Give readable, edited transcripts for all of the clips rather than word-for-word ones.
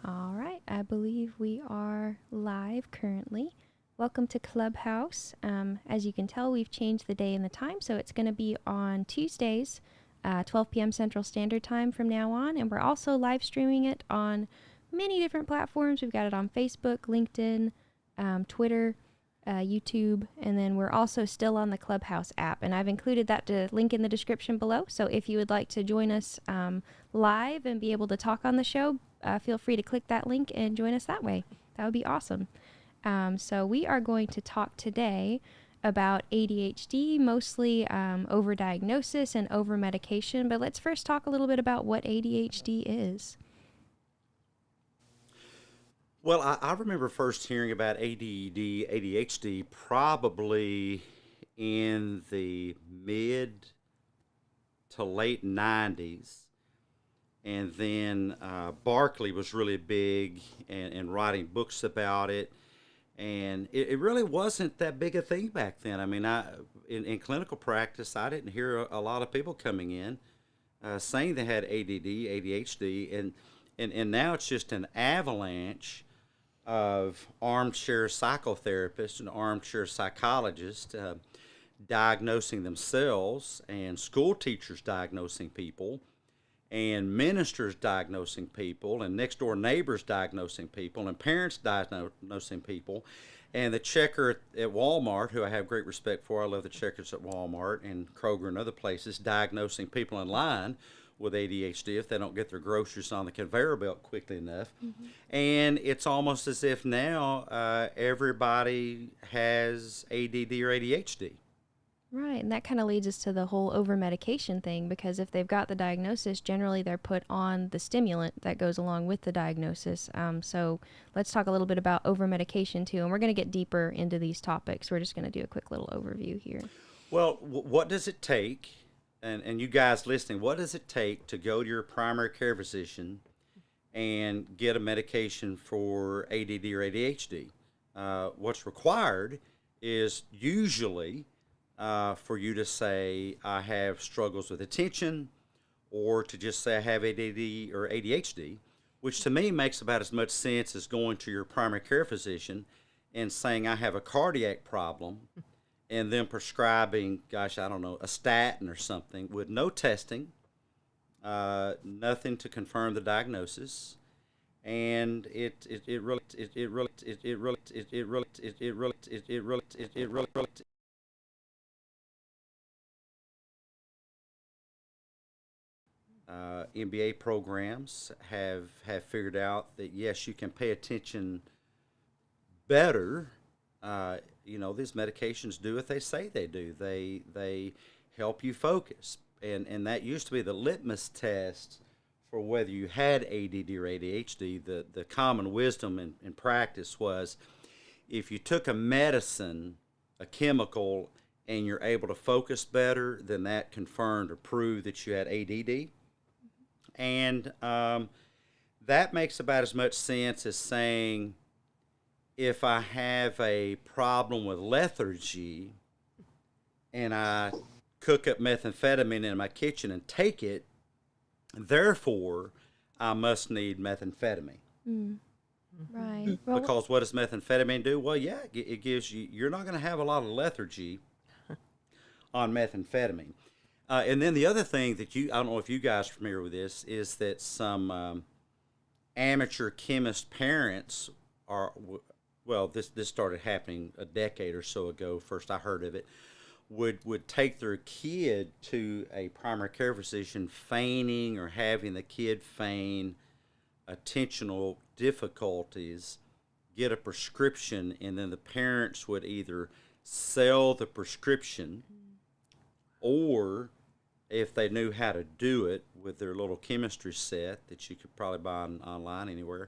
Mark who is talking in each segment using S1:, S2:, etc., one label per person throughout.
S1: All right, I believe we are live currently. Welcome to Clubhouse. As you can tell, we've changed the day and the time, so it's going to be on Tuesdays, 12 p.m. Central Standard Time from now on, and we're also live streaming it on many different platforms. We've got it on Facebook, LinkedIn, Twitter, YouTube, and then we're also still on the Clubhouse app, and I've included that link in the description below, so if you would like to join us live and be able to talk on the show, feel free to click that link and join us that way. That would be awesome. So we are going to talk today about ADHD, mostly overdiagnosis and overmedication, but let's first talk a little bit about what ADHD is.
S2: Well, I remember first hearing about ADHD probably in the mid to late 90s. And then Barkley was really big and writing books about it. And it really wasn't that big a thing back then. I mean, in clinical practice, I didn't hear a lot of people coming in saying they had ADD, ADHD, and now it's just an avalanche of armchair psychotherapists and armchair psychologists diagnosing themselves, and school teachers diagnosing people, and ministers diagnosing people, and next door neighbors diagnosing people, and parents diagnosing people, and the checker at Walmart, who I have great respect for. I love the checkers at Walmart and Kroger and other places, diagnosing people in line with ADHD if they don't get their groceries on the conveyor belt quickly enough. Mm-hmm. And it's almost as if now everybody has ADD or ADHD.
S1: Right, and that kind of leads us to the whole over-medication thing, because if they've got the diagnosis, generally they're put on the stimulant that goes along with the diagnosis. So let's talk a little bit about over-medication too, and we're going to get deeper into these topics. We're just going to do a quick little overview here.
S2: Well, what does it take, and you guys listening, what does it take to go to your primary care physician and get a medication for ADD or ADHD? What's required is usually for you to say, I have struggles with attention, or to just say I have ADD or ADHD, which to me makes about as much sense as going to your primary care physician and saying I have a cardiac problem, and then prescribing, gosh, I don't know, a statin or something with no testing, nothing to confirm the diagnosis. And it really MBA programs have figured out that yes, you can pay attention better. These medications do what they say they do. They help you focus, and that used to be the litmus test for whether you had ADD or ADHD. The common wisdom in practice was if you took a medicine, a chemical, and you're able to focus better, then that confirmed or proved that you had ADD. And that makes about as much sense as saying if I have a problem with lethargy and I cook up methamphetamine in my kitchen and take it, therefore I must need methamphetamine.
S1: Mm. Right. Well,
S2: because what does methamphetamine do? Well, yeah, it gives you, you're not going to have a lot of lethargy on methamphetamine. And then the other thing that I don't know if you guys are familiar with this, is that some amateur chemist parents this started happening a decade or so ago, first I heard of it, would take their kid to a primary care physician feigning or having the kid feign attentional difficulties, get a prescription, and then the parents would either sell the prescription or if they knew how to do it with their little chemistry set that you could probably buy online anywhere,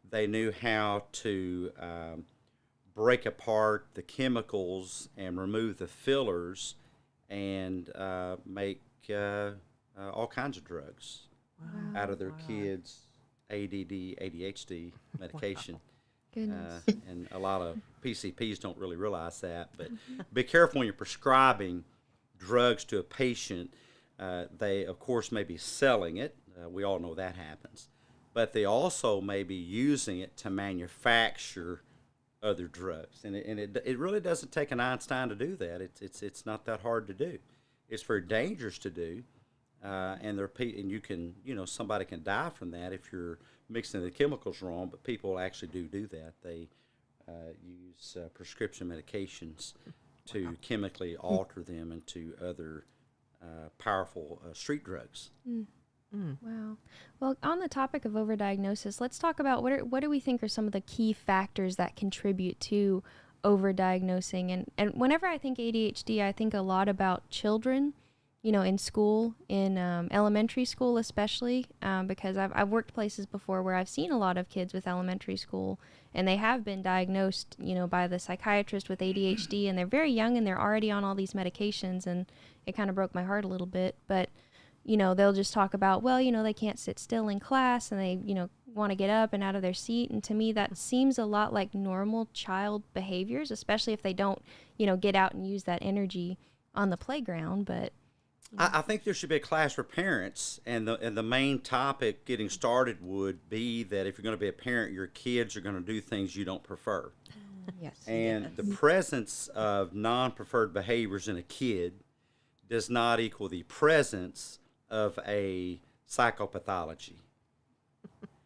S2: they knew how to break apart the chemicals and remove the fillers and make all kinds of drugs out of their kids' ADD, ADHD medication.
S1: Goodness.
S2: And a lot of PCPs don't really realize that, but be careful when you're prescribing drugs to a patient. They, of course, may be selling it. We all know that happens. but they also may be using it to manufacture other drugs. And it really doesn't take an Einstein to do that. It's not that hard to do. It's very dangerous to do. And you can, somebody can die from that if you're mixing the chemicals wrong, but people actually do that. They use prescription medications to chemically alter them into other powerful street drugs.
S1: Wow. Well, on the topic of overdiagnosis, let's talk about what do we think are some of the key factors that contribute to overdiagnosing. And whenever I think ADHD, I think a lot about children, in school, in elementary school especially, because I've worked places before where I've seen a lot of kids with elementary school, and they have been diagnosed, by the psychiatrist with ADHD, and they're very young and they're already on all these medications, and it kind of broke my heart a little bit. But they'll just talk about, well, they can't sit still in class, and they, want to get up and out of their seat. And to me, that seems a lot like normal child behaviors, especially if they don't, get out and use that energy on the playground. But
S2: I think there should be a class for parents, and the main topic getting started would be that if you're going to be a parent, your kids are going to do things you don't prefer.
S1: Yes.
S2: And the presence of non-preferred behaviors in a kid does not equal the presence of a psychopathology.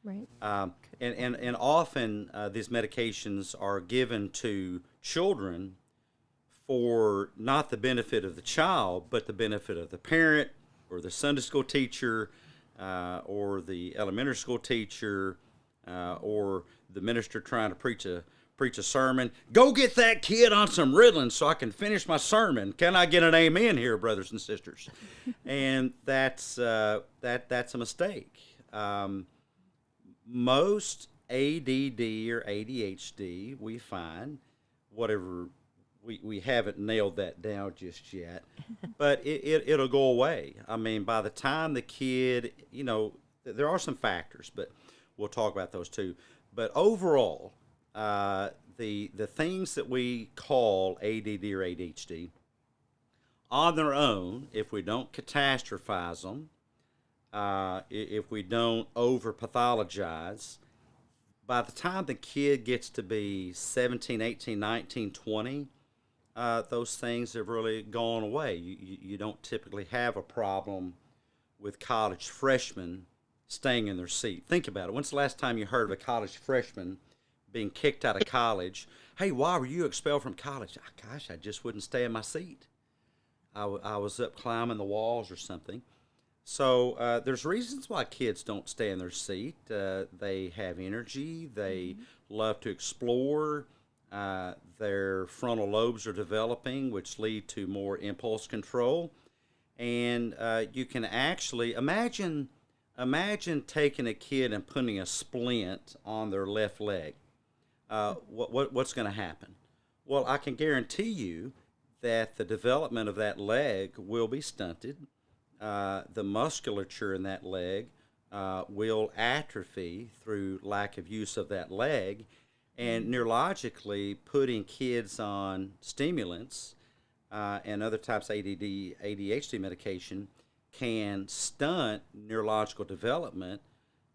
S1: Right.
S2: And often these medications are given to children for not the benefit of the child, but the benefit of the parent or the Sunday school teacher or the elementary school teacher or the minister trying to preach a sermon. Go get that kid on some Ritalin so I can finish my sermon. Can I get an amen here, brothers and sisters? And that's a mistake. Most ADD or ADHD, we find, whatever, we haven't nailed that down just yet, but it'll go away. I mean, by the time the kid, there are some factors, but we'll talk about those too. But overall, the things that we call ADD or ADHD, on their own, if we don't catastrophize them, if we don't over-pathologize, by the time the kid gets to be 17, 18, 19, 20, those things have really gone away. You don't typically have a problem with college freshmen staying in their seat. Think about it. When's the last time you heard of a college freshman being kicked out of college? Hey, why were you expelled from college? Gosh, I just wouldn't stay in my seat. I was up climbing the walls or something. So there's reasons why kids don't stay in their seat. They have energy. They love to explore. Their frontal lobes are developing, which lead to more impulse control. And you can actually imagine taking a kid and putting a splint on their left leg. What's going to happen? Well, I can guarantee you that the development of that leg will be stunted. The musculature in that leg will atrophy through lack of use of that leg. And neurologically, putting kids on stimulants and other types of ADD, ADHD medication can stunt neurological development,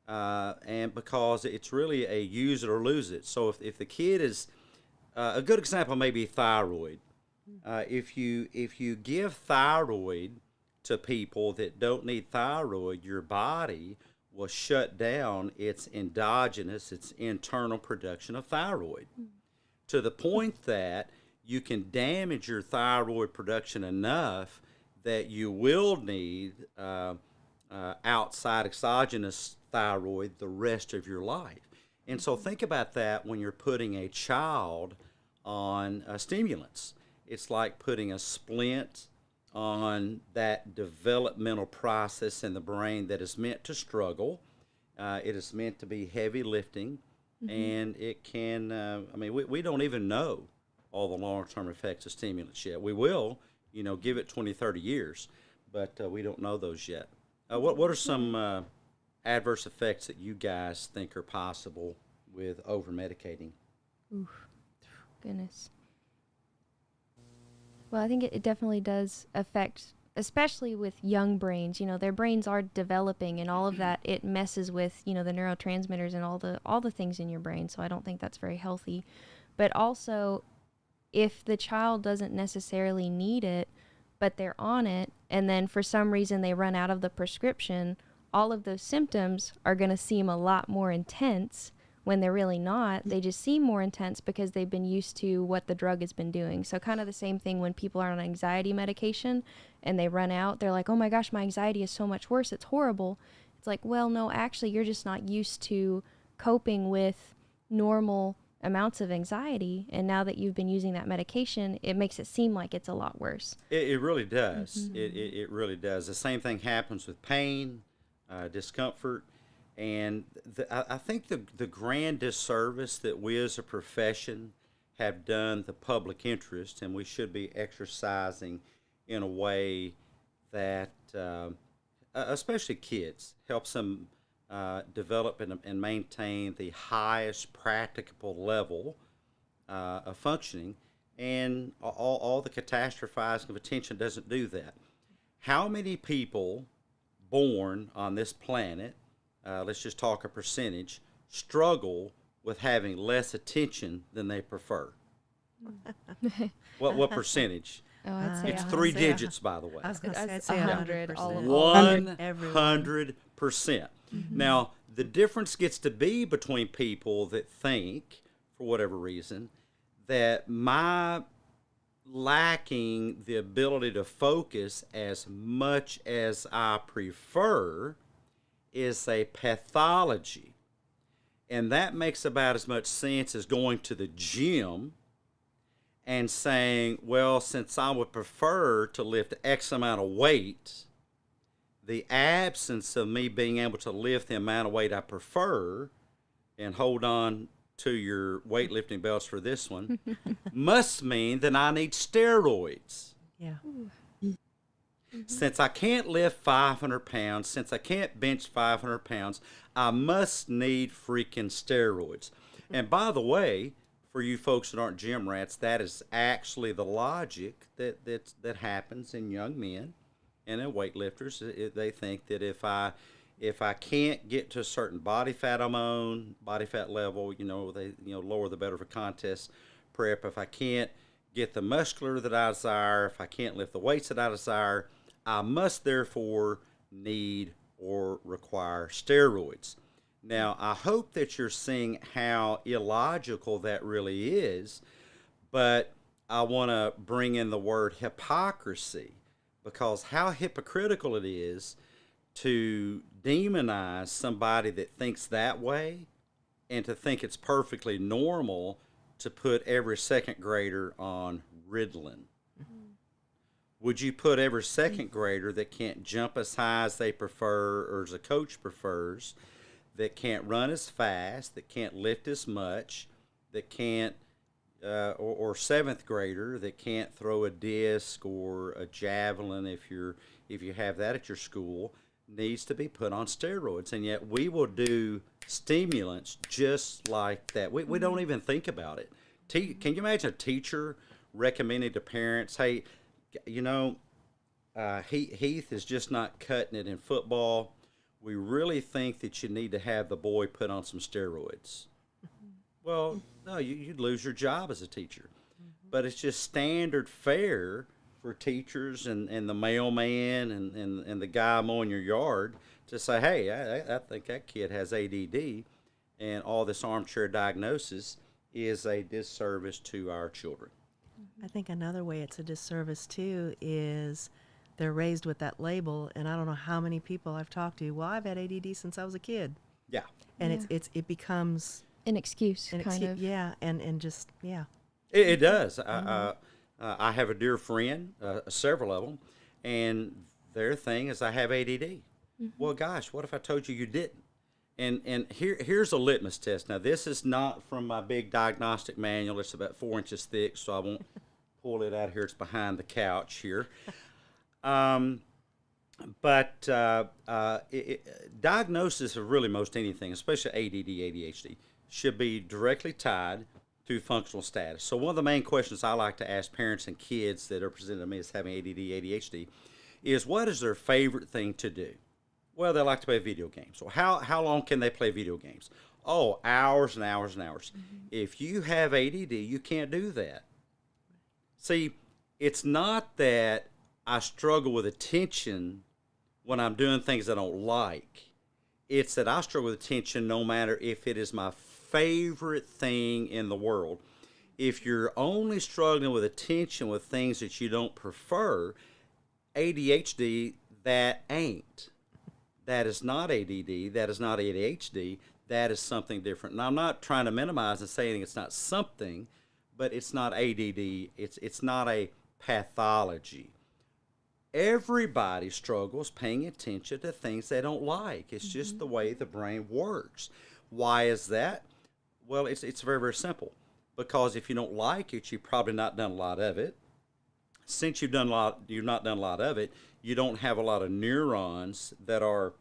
S2: and because it's really a use it or lose it. So if the kid is, a good example may be thyroid. If you give thyroid to people that don't need thyroid, your body will shut down its internal production of thyroid, to the point that you can damage your thyroid production enough that you will need outside exogenous thyroid the rest of your life. And so think about that when you're putting a child on stimulants. It's like putting a splint on that developmental process in the brain that is meant to struggle. It is meant to be heavy lifting, and it can, we don't even know all the long-term effects of stimulants yet. We will, give it 20, 30 years, but we don't know those yet. What are some adverse effects that you guys think are possible with over-medicating?
S1: Oof, goodness. Well, I think it definitely does affect especially with young brains, their brains are developing, and all of that, it messes with, the neurotransmitters and all the things in your brain. So I don't think that's very healthy. But also, if the child doesn't necessarily need it, but they're on it, and then for some reason they run out of the prescription, all of those symptoms are going to seem a lot more intense when they're really not. They just seem more intense because they've been used to what the drug has been doing. So kind of the same thing when people are on anxiety medication and they run out, they're like, oh my gosh, my anxiety is so much worse, it's horrible. It's like, well, no, actually you're just not used to coping with normal amounts of anxiety, and now that you've been using that medication, it makes it seem like it's a lot worse.
S2: It really does. It really does. The same thing happens with pain, discomfort. And I think the grand disservice that we as a profession have done the public interest, and we should be exercising in a way that, especially kids, helps them develop and maintain the highest practicable level of functioning. And all the catastrophizing of attention doesn't do that. How many people born on this planet, let's just talk a percentage, struggle with having less attention than they prefer? What percentage?
S1: Oh, I'd say
S2: It's three digits, by the way.
S3: I was going to say,
S1: I'd
S3: I'd
S1: say
S3: say
S1: 100,
S3: 100%.
S1: all of
S2: 100%. Now, the difference gets to be between people that think, for whatever reason, that my lacking the ability to focus as much as I prefer is a pathology. And that makes about as much sense as going to the gym and saying, well, since I would prefer to lift X amount of weight, the absence of me being able to lift the amount of weight I prefer, and hold on to your weightlifting belts for this one, must mean that I need steroids.
S3: Yeah.
S2: Since I can't lift 500 pounds, since I can't bench 500 pounds, I must need freaking steroids. And by the way, for you folks that aren't gym rats, that is actually the logic that happens in young men and in weightlifters. They think that if I can't get to a certain body fat I'm on, body fat level, lower the better for contest prep. If I can't get the muscular that I desire, if I can't lift the weights that I desire, I must therefore need or require steroids. Now, I hope that you're seeing how illogical that really is, but I want to bring in the word hypocrisy, because how hypocritical it is to demonize somebody that thinks that way and to think it's perfectly normal to put every second grader on Ritalin. Would you put every second grader that can't jump as high as they prefer or as a coach prefers, that can't run as fast, that can't lift as much, that can't, or seventh grader that can't throw a disc or a javelin, if you have that at your school, needs to be put on steroids? And yet we will do stimulants just like that. We don't even think about it. Can you imagine a teacher recommending to parents, hey, Heath is just not cutting it in football. We really think that you need to have the boy put on some steroids. Well, no, you'd lose your job as a teacher. But it's just standard fare for teachers and the mailman and the guy mowing your yard to say, hey, I think that kid has ADD, and all this armchair diagnosis is a disservice to our children.
S3: I think another way it's a disservice too is they're raised with that label, and I don't know how many people I've talked to. Well, I've had ADD since I was a kid.
S2: Yeah.
S3: And it becomes
S1: An excuse, kind of.
S3: Yeah, and just, yeah.
S2: It does. I have a dear friend, several of them, and their thing is I have ADD. Well, gosh, what if I told you didn't? And here's a litmus test. Now, this is not from my big diagnostic manual. It's about 4 inches thick, so I won't pull it out here. It's behind the couch here. But diagnosis of really most anything, especially ADD, ADHD, should be directly tied to functional status. So one of the main questions I like to ask parents and kids that are presented to me as having ADD, ADHD is what is their favorite thing to do? Well, they like to play video games. So how long can they play video games? Oh, hours and hours and hours. If you have ADD, you can't do that. See, it's not that I struggle with attention when I'm doing things I don't like. It's that I struggle with attention no matter if it is my favorite thing in the world. If you're only struggling with attention with things that you don't prefer, ADHD, that ain't. That is not ADD. That is not ADHD. That is something different. Now, I'm not trying to minimize and saying it's not something, but it's not ADD. It's not a pathology. Everybody struggles paying attention to things they don't like. It's just the way the brain works. Why is that? Well, it's very, very simple. Because if you don't like it, you've probably not done a lot of it. Since you've not done a lot of it, you don't have a lot of neurons that are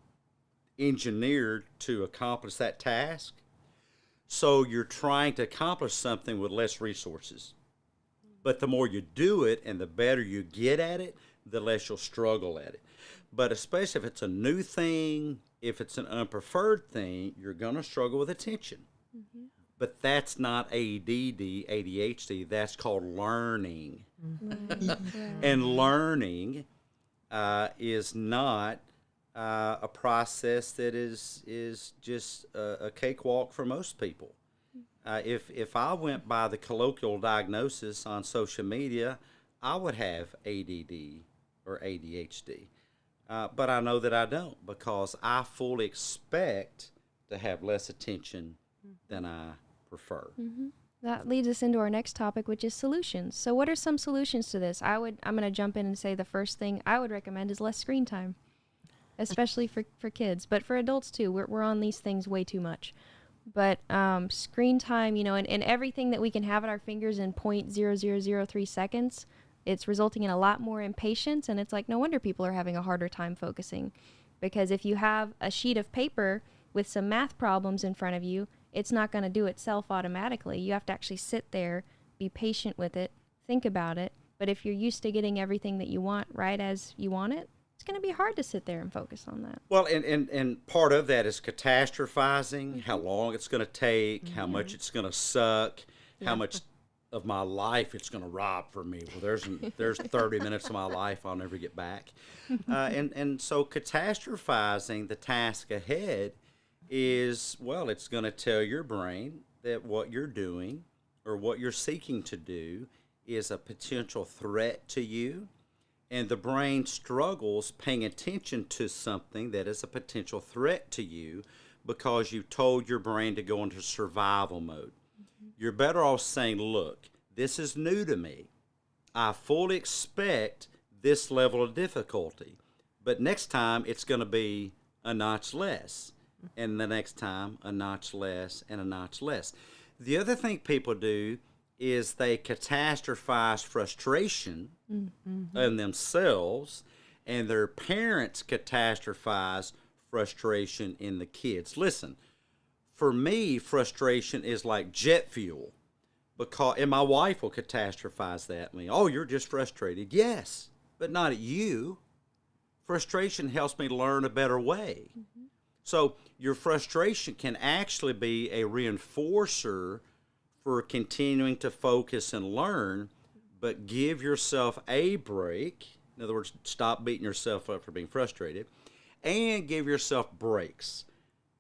S2: engineered to accomplish that task. So you're trying to accomplish something with less resources. But the more you do it and the better you get at it, the less you'll struggle at it. But especially if it's a new thing, if it's an unpreferred thing, you're going to struggle with attention. But that's not ADD, ADHD. That's called learning. And learning is not a process that is just a cakewalk for most people. If I went by the colloquial diagnosis on social media, I would have ADD or ADHD. But I know that I don't, because I fully expect to have less attention than I prefer.
S1: That leads us into our next topic, which is solutions. So what are some solutions to this? I'm going to jump in and say the first thing I would recommend is less screen time, especially for kids, but for adults too. We're on these things way too much. But screen time, and everything that we can have at our fingers in 0.0003 seconds, it's resulting in a lot more impatience, and it's like no wonder people are having a harder time focusing. Because if you have a sheet of paper with some math problems in front of you, it's not going to do itself automatically. You have to actually sit there, be patient with it, think about it. But if you're used to getting everything that you want right as you want it, it's going to be hard to sit there and focus on that.
S2: Well, and part of that is catastrophizing, how long it's going to take, how much it's going to suck, how much of my life it's going to rob from me. Well, there's 30 minutes of my life I'll never get back. And so catastrophizing the task ahead is, well, it's going to tell your brain that what you're doing or what you're seeking to do is a potential threat to you. And the brain struggles paying attention to something that is a potential threat to you because you told your brain to go into survival mode. You're better off saying, look, this is new to me. I fully expect this level of difficulty. But next time it's going to be a notch less. And the next time a notch less and a notch less. The other thing people do is they catastrophize frustration in themselves, and their parents catastrophize frustration in the kids. Listen, for me, frustration is like jet fuel, and my wife will catastrophize that at me. Oh, you're just frustrated. Yes, but not at you. Frustration helps me learn a better way. So your frustration can actually be a reinforcer for continuing to focus and learn, but give yourself a break. In other words, stop beating yourself up for being frustrated, and give yourself breaks.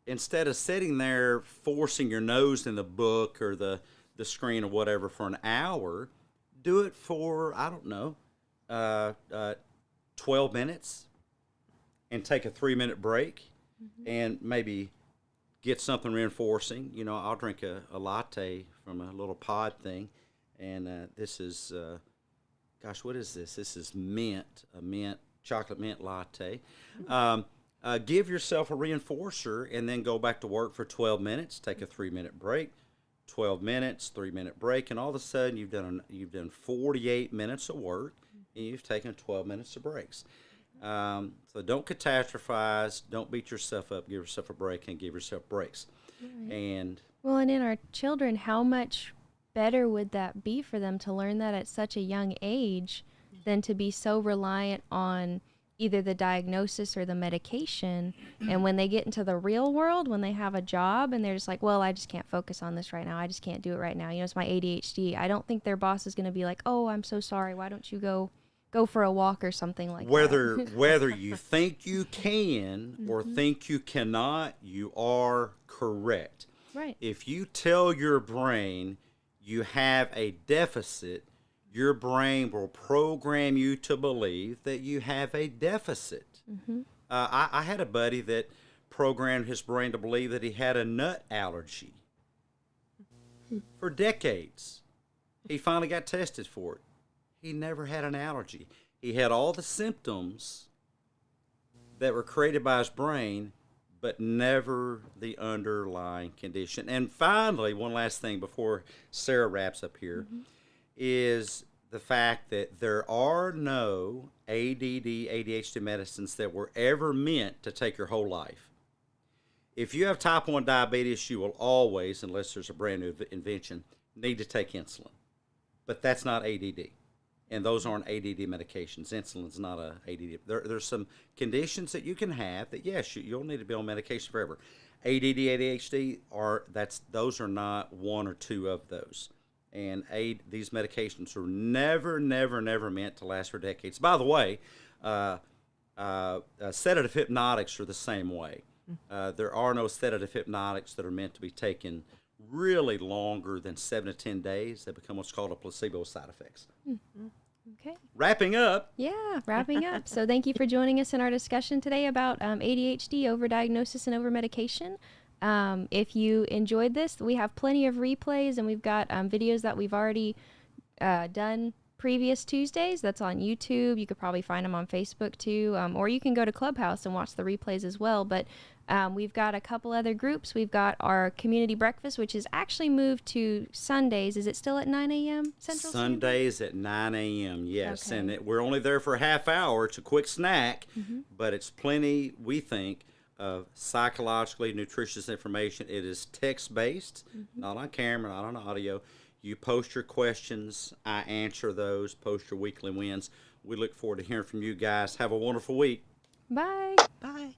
S2: Instead of sitting there forcing your nose in the book or the screen or whatever for an hour, do it for, 12 minutes and take a 3-minute break and maybe get something reinforcing. I'll drink a latte from a little pod thing, and this is, what is this? This is chocolate mint latte. Give yourself a reinforcer and then go back to work for 12 minutes, take a 3-minute break, 12 minutes, 3-minute break, and all of a sudden you've done 48 minutes of work, and you've taken 12 minutes of breaks. So don't catastrophize, don't beat yourself up, give yourself a break, and give yourself breaks.
S1: Right.
S2: And
S1: in our children, how much better would that be for them to learn that at such a young age than to be so reliant on either the diagnosis or the medication. And when they get into the real world, when they have a job and they're just like, well, I just can't focus on this right now. I just can't do it right now. You know, it's my ADHD. I don't think their boss is going to be like, oh, I'm so sorry. Why don't you go for a walk or something like that?
S2: Whether you think you can or think you cannot, you are correct.
S1: Right.
S2: If you tell your brain you have a deficit, your brain will program you to believe that you have a deficit. I had a buddy that programmed his brain to believe that he had a nut allergy for decades. He finally got tested for it. He never had an allergy. He had all the symptoms that were created by his brain, but never the underlying condition. And finally, one last thing before Sarah wraps up here, is the fact that there are no ADD, ADHD medicines that were ever meant to take your whole life. If you have type 1 diabetes, you will always, unless there's a brand new invention, need to take insulin. But that's not ADD. And those aren't ADD medications. Insulin's not a ADD. There's some conditions that you can have that, yes, you'll need to be on medication forever. ADD, ADHD, those are not one or two of those. And these medications are never meant to last for decades. By the way, sedative hypnotics are the same way. There are no sedative hypnotics that are meant to be taken really longer than 7 to 10 days. They become what's called a placebo side effects.
S1: Okay.
S2: Wrapping up.
S1: Yeah, wrapping up. So thank you for joining us in our discussion today about ADHD, overdiagnosis, and overmedication. If you enjoyed this, we have plenty of replays, and we've got videos that we've already done previous Tuesdays. That's on YouTube. You could probably find them on Facebook too, or you can go to Clubhouse and watch the replays as well. But we've got a couple other groups. We've got our community breakfast, which is actually moved to Sundays. Is it still at 9 a.m. Central
S2: Sundays at 9 a.m., yes.
S1: Okay.
S2: And we're only there for a half hour. It's a quick snack, but it's plenty, we think, of psychologically nutritious information. It is text-based, not on camera, not on audio. You post your questions. I answer those. Post your weekly wins. We look forward to hearing from you guys. Have a wonderful week.
S1: Bye.
S3: Bye.